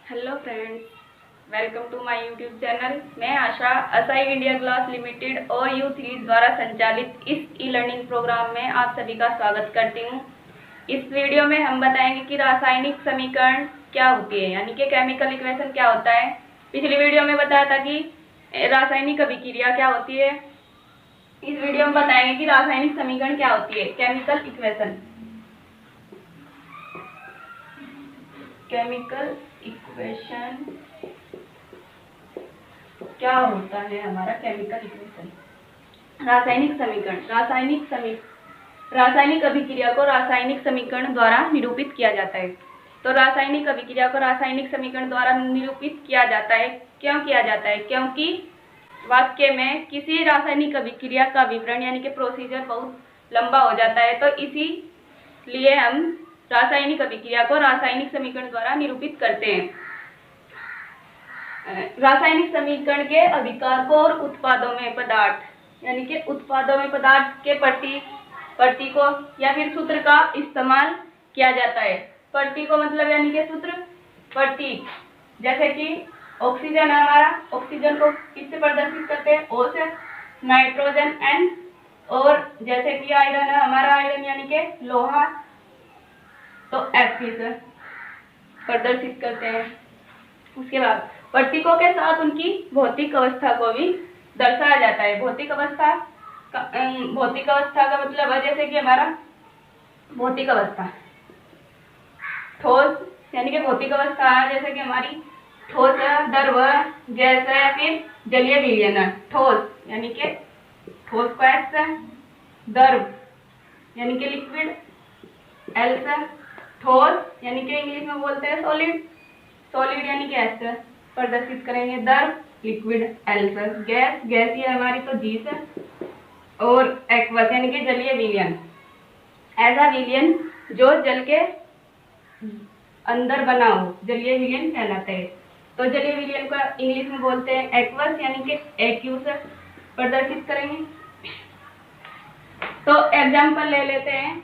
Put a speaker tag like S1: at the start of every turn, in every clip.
S1: Hello friends, welcome to my YouTube channel. मैं आशा असाई India class limited और U3 द्वारा संचालित इस ई लर्निंग प्रोग्राम में आप सभी का स्वागत करती हूँ। इस वीडियो में हम बताएंगे कि रासायनिक समीकरण क्या होती है, यानी कि केमिकल इक्वेशन क्या होता है। पिछली वीडियो में बताया था कि रासायनिक अभिक्रिया क्या होती है। इस वीडियो में बताएंगे कि रासायनिक समीकरण क्या होती है, केमिकल इक्वेशन। केमिकल इक्वेशन क्या होता है हमारा केमिकल इक्वेशन। रासायनिक समीकरण, रासायनिक अभिक्रिया को रासायनिक समीकरण द्वारा निरूपित किया जाता है। तो रासायनिक अभिक्रिया को रासायनिक समीकरण द्वारा निरूपित किया जाता है। क्यों किया जाता है? क्योंकि वाक्य में किसी रासायनिक अभिक्रिया का विवरण यानी कि प्रोसीजर बहुत लंबा हो जाता है, तो इसीलिए हम रासायनिक अभिक्रिया को रासायनिक समीकरण द्वारा निरूपित करते हैं। रासायनिक समीकरण के अभिकारकों और उत्पादों में पदार्थ यानी कि उत्पादों में पदार्थ के प्रतीकों या फिर सूत्र का इस्तेमाल किया जाता है। प्रतीकों मतलब यानी कि सूत्र, प्रतीक। जैसे कि ऑक्सीजन है हमारा, ऑक्सीजन को किससे प्रदर्शित करते हैं? O से। Nitrogen N। और जैसे कि आयरन है हमारा, आयरन यानी कि लोहा, तो Fe से प्रदर्शित करते हैं। उसके बाद प्रतीकों के साथ उनकी भौतिक अवस्था को भी दर्शाया जाता है। भौतिक अवस्था का मतलब है जैसे कि हमारा भौतिक अवस्था, ठोस यानी कि भौतिक अवस्था है जैसे कि हमारी ठोस है, द्रव है, गैस है या फिर जलीय विलयन है। ठोस यानी कि ठोस को S से, द्रव यानी कि लिक्विड L से, ठोस यानी कि इंग्लिश में बोलते हैं सॉलिड, सॉलिड यानी कि S से प्रदर्शित करेंगे, द्रव लिक्विड L से, गैस गैसीय हमारी तो G से, और एक्वस यानी कि जलीय विलयन, ऐसा विलयन जो जल के अंदर बना हो, जलीय विलयन कहलाते हैं। तो जलीय विलयन को इंग्लिश में बोलते हैं एक्वस यानी कि AQ से प्रदर्शित करेंगे। तो एग्जाम्पल ले लेते हैं।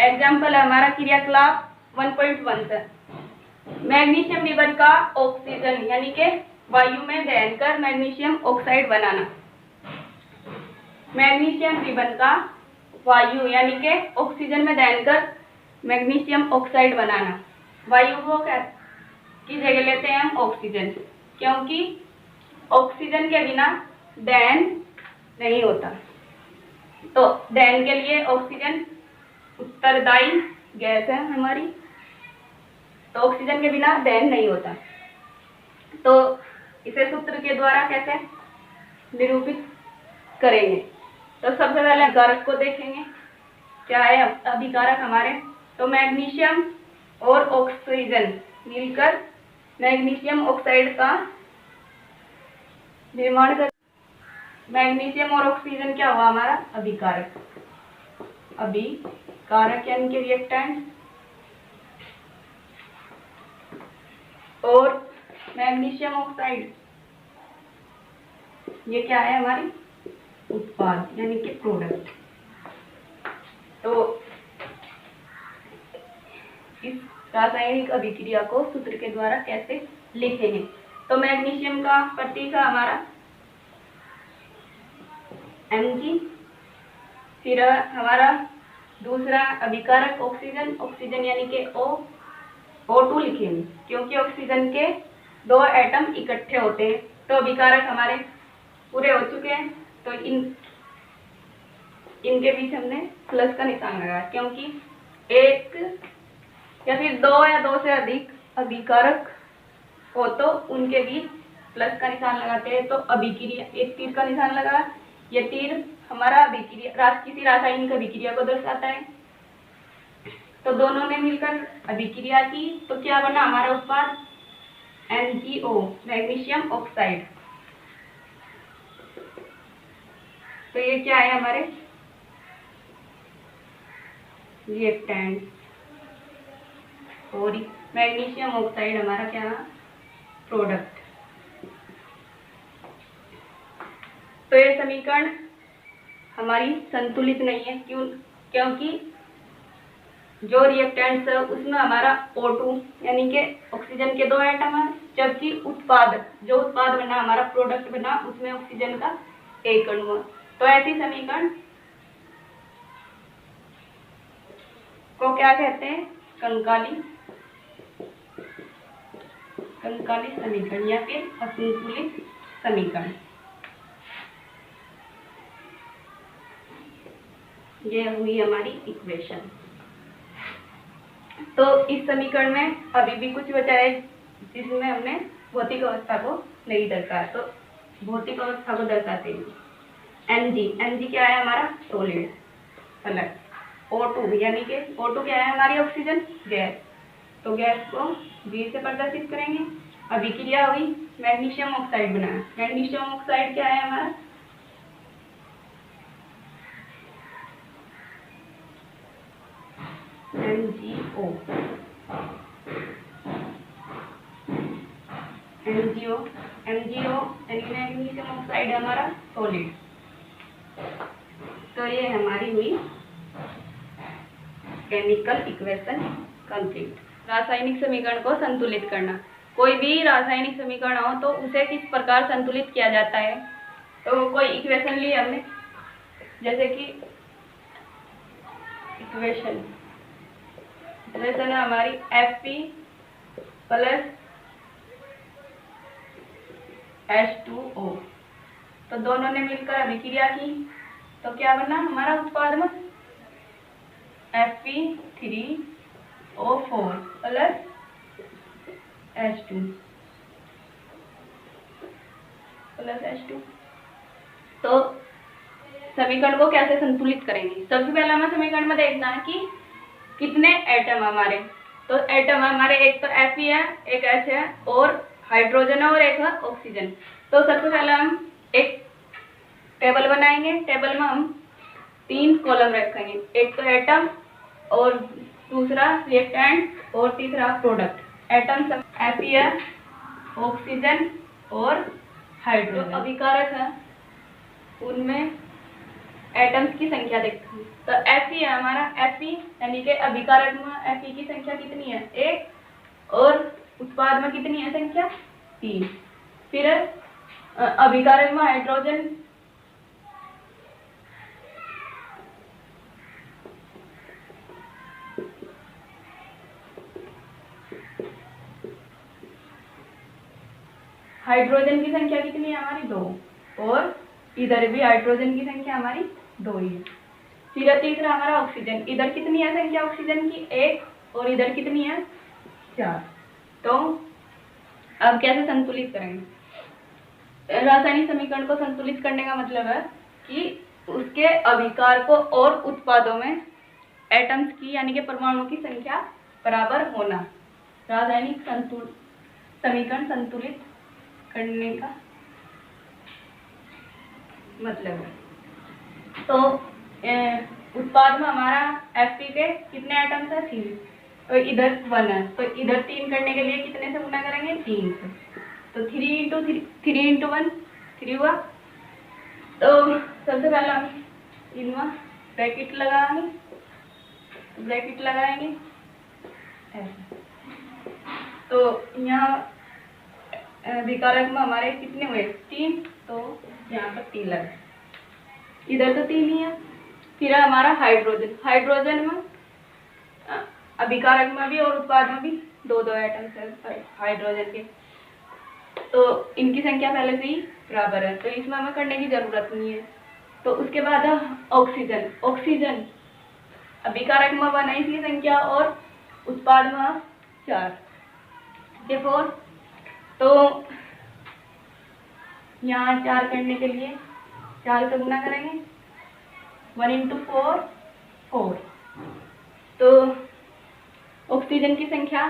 S1: एग्जाम्पल हमारा क्रियाकलाप 1.1 से। मैग्नीशियम रिबन का ऑक्सीजन यानी कि वायु में दहन कर मैग्नीशियम ऑक्साइड बनाना। मैग्नीशियम रिबन का वायु यानी कि ऑक्सीजन में दहन कर मैग्नीशियम ऑक्साइड बनाना। वायु को की जगह लेते हैं हम ऑक्सीजन, क्योंकि ऑक्सीजन के बिना दहन नहीं होता। तो दहन के लिए ऑक्सीजन उत्तरदायी गैस है हमारी, तो ऑक्सीजन के बिना दहन नहीं होता। तो इसे सूत्र के द्वारा कैसे निरूपित करेंगे? तो सबसे पहले अभिकारक को देखेंगे। क्या है अभिकारक हमारे? तो मैग्नीशियम और ऑक्सीजन मिलकर मैग्नीशियम ऑक्साइड का निर्माण कर। मैग्नीशियम और ऑक्सीजन क्या हुआ हमारा? अभिकारक। अभिकारक यानी कि रिएक्टेंट। और मैग्नीशियम ऑक्साइड ये क्या है हमारी? उत्पाद यानी कि प्रोडक्ट। तो इस रासायनिक अभिक्रिया को सूत्र के द्वारा कैसे लिखेंगे? तो मैग्नीशियम का प्रतीक है हमारा Mg। फिर हमारा दूसरा अभिकारक ऑक्सीजन, ऑक्सीजन यानी कि O2 लिखेंगे, क्योंकि ऑक्सीजन के दो एटम इकट्ठे होते हैं। तो अभिकारक हमारे पूरे हो चुके हैं, तो इनके बीच हमने प्लस का निशान लगाया, क्योंकि एक या फिर दो या दो से अधिक अभिकारक हो तो उनके बीच प्लस का निशान लगाते हैं। तो अभिक्रिया, एक तीर का निशान लगा, ये तीर हमारा अभिक्रिया किसी रासायनिक अभिक्रिया को दर्शाता है। तो दोनों ने मिलकर अभिक्रिया की तो क्या बना हमारा उत्पाद? MgO, magnesium oxide. तो ये क्या है हमारे? रिएक्टेंट। और मैग्नीशियम ऑक्साइड हमारा क्या है? प्रोडक्ट। तो ये समीकरण हमारी संतुलित नहीं है। क्योंकि जो रिएक्टेंट्स है उसमें हमारा O2 यानी कि ऑक्सीजन के 2 एटम है, जबकि जो उत्पाद बना हमारा प्रोडक्ट बना उसमें ऑक्सीजन का 1 अणु है। तो ऐसी समीकरण को क्या कहते हैं? कंकाली समीकरण या फिर असंतुलित समीकरण। ये हुई हमारी इक्वेशन। तो इस समीकरण में अभी भी कुछ बचा है जिसमें हमने भौतिक अवस्था को नहीं दर्शाया, तो भौतिक अवस्था को दर्शाते हैं Mg क्या है हमारा? सॉलिड प्लस O2 यानी कि O2 क्या है हमारी? Oxygen gas. तो गैस को G से प्रदर्शित करेंगे। अभिक्रिया हुई, मैग्नीशियम ऑक्साइड बनाया। मैग्नीशियम ऑक्साइड क्या है हमारा? MgO यानी मैग्नीशियम ऑक्साइड है हमारा सॉलिड। तो ये हमारी हुई केमिकल इक्वेशन कंप्लीट। रासायनिक समीकरण को संतुलित करना। कोई भी रासायनिक समीकरण हो तो उसे किस प्रकार संतुलित किया जाता है? तो कोई इक्वेशन ली हमने, जैसे कि इक्वेशन है हमारी Fe प्लस H2O। तो दोनों ने मिलकर अभिक्रिया की तो क्या बना हमारा उत्पाद में? Fe3O4 plus H2 plus H2। तो समीकरण को कैसे संतुलित करेंगे? सबसे पहले हमें समीकरण में देखना है कि कितने एटम हमारे। तो एटम हमारे एक तो Fe है, एक H है और हाइड्रोजन है और एक है ऑक्सीजन। तो सबसे पहले हम एक टेबल बनाएंगे। टेबल में हम 3 कॉलम रखेंगे, एक तो एटम और दूसरा रिएक्टेंट और तीसरा प्रोडक्ट। एटम सब Fe है, ऑक्सीजन और हाइड्रोजन। जो अभिकारक है उनमें एटम्स की संख्या देखते हैं। तो Fe है हमारा, Fe यानी कि अभिकारक में Fe की संख्या कितनी है? 1 और उत्पाद में कितनी है संख्या? 3। फिर अभिकारक में हाइड्रोजन की संख्या कितनी है हमारी? 2 और इधर भी हाइड्रोजन की संख्या हमारी 2 ही है। फिर तीसरा हमारा ऑक्सीजन, इधर कितनी है संख्या ऑक्सीजन की? 1 और इधर कितनी है? 4। तो अब कैसे संतुलित करेंगे? रासायनिक समीकरण को संतुलित करने का मतलब है कि उसके अभिकारकों और उत्पादों में एटम्स की यानी कि परमाणुओं की संख्या बराबर होना रासायनिक समीकरण संतुलित करने का मतलब है। तो उत्पाद में हमारा Fe के कितने एटम्स है? 3। तो इधर 1 है, तो इधर 3 करने के लिए कितने से गुना करेंगे? 3 से। तो 3 इंटू 1 3 हुआ। तो सबसे पहले हम इनमें ब्रैकेट लगाएंगे ऐसे। तो यहाँ विकारक में हमारे कितने हुए? 3। तो यहाँ पर 3 लगा, इधर तो 3 ही है। फिर हमारा हाइड्रोजन में अभिकारक में भी और उत्पाद में भी 2-2 एटम्स है हाइड्रोजन के। तो इनकी संख्या पहले से ही बराबर है, तो इसमें हमें करने की जरूरत नहीं है। तो उसके बाद है ऑक्सीजन अभिकारक में 1 है इसकी संख्या और उत्पाद में 4 के 4। तो यहाँ 4 करने के लिए 4 से गुना करेंगे, 1 इंटू 4 4। तो ऑक्सीजन की संख्या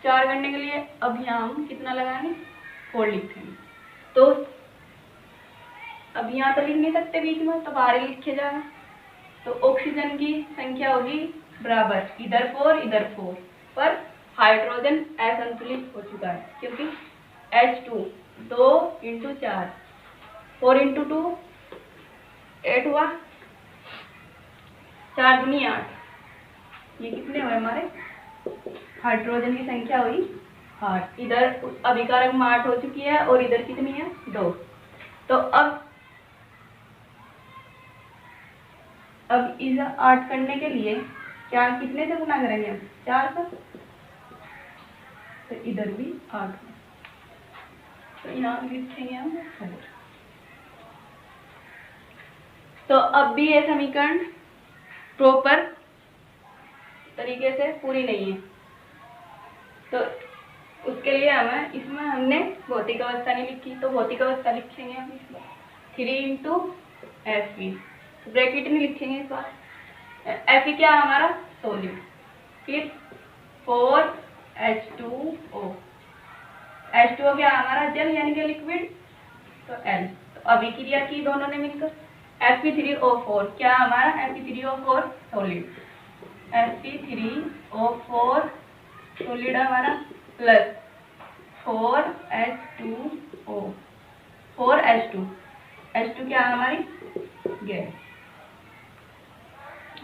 S1: 4 करने के लिए अब यहाँ हम कितना लगाएंगे? 4 लिखेंगे। तो अब यहाँ तो लिख नहीं सकते बीच में, तो बाहर ही लिखे जाएगा। तो ऑक्सीजन की संख्या होगी बराबर, इधर 4 इधर 4, पर हाइड्रोजन असंतुलित हो चुका है क्योंकि H2 2 इंटू 4 4 इंटू 2 8 हुआ, 4 दूनी 8। ये कितने हुए हमारे, हाइड्रोजन की संख्या हुई 8। इधर अभिकारक में 8 हो चुकी है और इधर कितनी है 2। तो अब इस 8 करने के लिए क्या कितने से गुना करेंगे हम, 4 से। तो इधर भी 8, तो यहाँ लिखेंगे हम 4। तो अब भी ये समीकरण प्रॉपर तरीके से पूरी नहीं है, तो उसके लिए हमें इसमें हमने भौतिक अवस्था नहीं लिखी, तो भौतिक अवस्था लिखेंगे हम इसमें 3 इंटू Fe, ब्रैकेट नहीं लिखेंगे इस बार। Fe क्या है हमारा, सोलिड। फिर 4H2O, H2O क्या है हमारा, जल यानी कि लिक्विड, तो L। तो अभिक्रिया की दोनों ने मिलकर Fe3O4 क्या हमारा, Fe3O4 सोलिड, Fe3O4 सोलिड हमारा, प्लस 4H2O, 4H2, H2 क्या है हमारी गैस।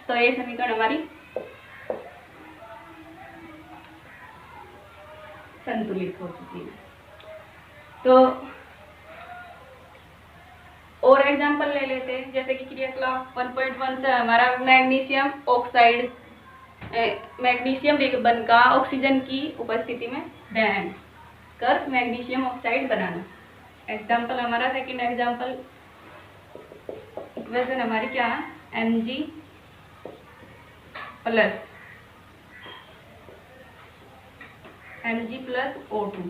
S1: तो ये समीकरण हमारी संतुलित हो चुकी है। तो और एग्जांपल ले लेते हैं, जैसे कि क्रियाकलाप 1.1 से हमारा मैग्नीशियम ऑक्साइड, मैग्नीशियम रिबन का ऑक्सीजन की उपस्थिति में दहन कर मैग्नीशियम ऑक्साइड बनाना। एग्जांपल हमारा सेकंड एग्जांपल इक्वेशन हमारी क्या है, Mg प्लस O2,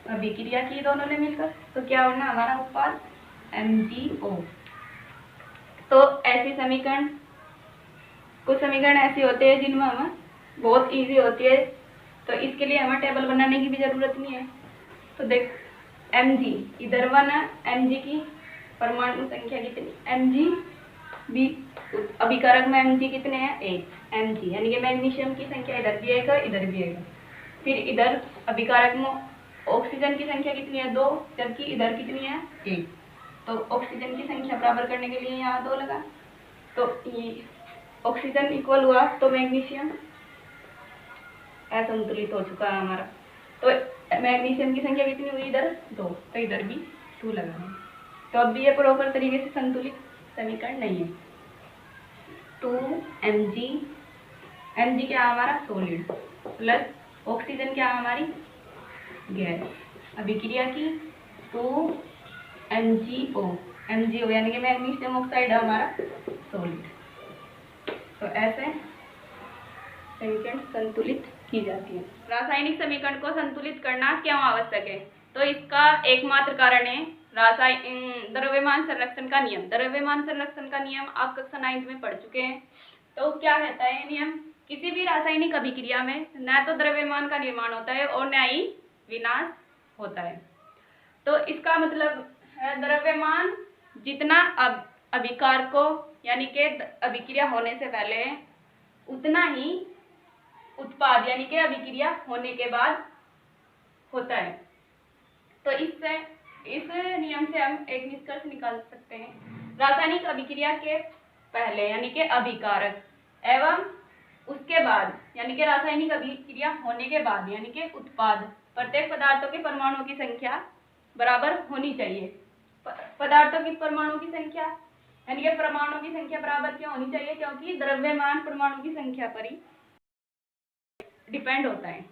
S1: अभिक्रिया की दोनों ने मिलकर, तो क्या होना हमारा उत्पाद MgO। तो ऐसी समीकरण, कुछ समीकरण ऐसे होते हैं जिनमें हमें बहुत इजी होती है, तो इसके लिए हमें टेबल बनाने की भी जरूरत नहीं है। तो देख Mg इधर 1 है, Mg की परमाणु संख्या कितनी, Mg भी अभिकारक में Mg कितने हैं, 1 Mg, यानी कि मैग्नीशियम की संख्या इधर भी आएगा इधर भी आएगा। फिर इधर अभिकारक में ऑक्सीजन की संख्या कितनी है, 2, जबकि इधर कितनी है, 1। तो ऑक्सीजन की संख्या बराबर करने के लिए यहाँ 2 लगा, तो ये ऑक्सीजन इक्वल हुआ, तो मैग्नीशियम असंतुलित हो चुका है हमारा। तो मैग्नीशियम की संख्या कितनी हुई इधर 2, तो इधर भी 2 लगा। तो अब भी ये प्रॉपर तरीके से संतुलित समीकरण नहीं है। 2Mg, Mg क्या है हमारा सोलिड, प्लस ऑक्सीजन क्या है हमारी गैस, अभिक्रिया की 2MgO, MgO यानी कि मैग्नीशियम ऑक्साइड है हमारा सोलिड। तो ऐसे समीकरण संतुलित की जाती है। रासायनिक समीकरण को संतुलित करना क्यों आवश्यक है, तो इसका एकमात्र कारण है द्रव्यमान संरक्षण का नियम। द्रव्यमान संरक्षण का नियम आप कक्षा 9 में पढ़ चुके हैं। तो क्या कहता है नियम, किसी भी रासायनिक अभिक्रिया में न तो द्रव्यमान का निर्माण होता है और न ही विनाश होता है। तो इसका मतलब है द्रव्यमान जितना अभिकार को यानी कि अभिक्रिया होने से पहले उतना ही उत्पाद यानी कि अभिक्रिया होने के बाद होता है। तो इस नियम से हम एक निष्कर्ष निकाल सकते हैं, रासायनिक अभिक्रिया के पहले यानी कि अभिकारक एवं उसके बाद यानी कि रासायनिक अभिक्रिया होने के बाद यानी कि उत्पाद, प्रत्येक पदार्थों के परमाणुओं की संख्या बराबर होनी चाहिए। पदार्थों की परमाणु की संख्या यानी कि परमाणुओं की संख्या बराबर क्यों होनी चाहिए, क्योंकि द्रव्यमान परमाणु की संख्या पर ही डिपेंड होता है।